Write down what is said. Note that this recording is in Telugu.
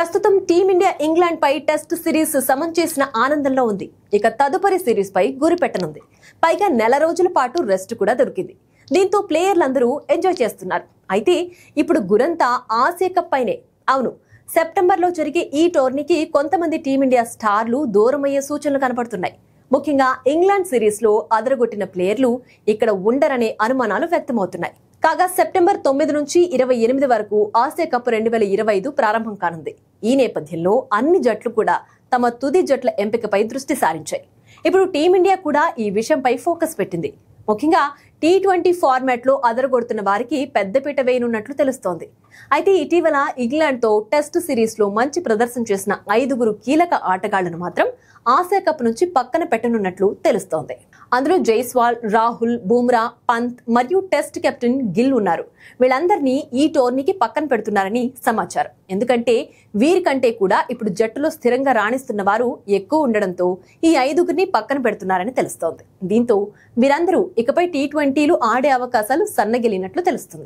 ప్రస్తుతం టీమిండియా ఇంగ్లాండ్ పై టెస్ట్ సిరీస్ సమం చేసిన ఆనందంలో ఉంది. ఇక తదుపరి సిరీస్ పై గురి పెట్టనుంది. పైగా నెల రోజుల పాటు రెస్ట్ కూడా దొరికింది. దీంతో ప్లేయర్లందరూ ఎంజాయ్ చేస్తున్నారు. అయితే ఇప్పుడు గురంతా ఆసియా కప్ పైనే. అవును, సెప్టెంబర్లో జరిగే ఈ టోర్నీకి కొంతమంది టీమిండియా స్టార్లు దూరమయ్యే సూచనలు కనపడుతున్నాయి. ముఖ్యంగా ఇంగ్లాండ్ సిరీస్ లో అదరగొట్టిన ప్లేయర్లు ఇక్కడ ఉండరనే అనుమానాలు వ్యక్తమవుతున్నాయి. కాగా సెప్టెంబర్ 9 నుంచి 28 వరకు ఆసియా కప్ 2025 ప్రారంభం కానుంది. ఈ నేపథ్యంలో అన్ని జట్లు కూడా తమ తుది జట్ల ఎంపికపై దృష్టి సారించాయి. ఇప్పుడు టీమిండియా కూడా ఈ విషయంపై ఫోకస్ పెట్టింది. ముఖ్యంగా T20 ఫార్మాట్ లో అదరగొడుతున్న వారికి పెద్దపీట వేయనున్నట్లు తెలుస్తోంది. అయితే ఇటీవల ఇంగ్లాండ్ తో టెస్ట్ సిరీస్ లో మంచి ప్రదర్శన చేసిన 5 కీలక ఆటగాళ్లను మాత్రం ఆసియా కప్ నుంచి పక్కన పెట్టనున్నట్లు తెలుస్తోంది. అందులో జైస్వాల్, రాహుల్, బుమ్రా, పంత్ మరియు టెస్ట్ కెప్టెన్ గిల్ ఉన్నారు. వీళ్ళందరినీ ఈ టోర్నీకి పక్కన పెడుతున్నారని సమాచారం. ఎందుకంటే వీరికంటే కూడా ఇప్పుడు జట్టులో స్థిరంగా రాణిస్తున్న వారు ఎక్కువ ఉండడంతో ఈ 5 పక్కన పెడుతున్నారని తెలుస్తోంది. దీంతో వీరందరూ ఇకపై T20లు ఆడే అవకాశాలు సన్నగిలినట్లు తెలుస్తుంది.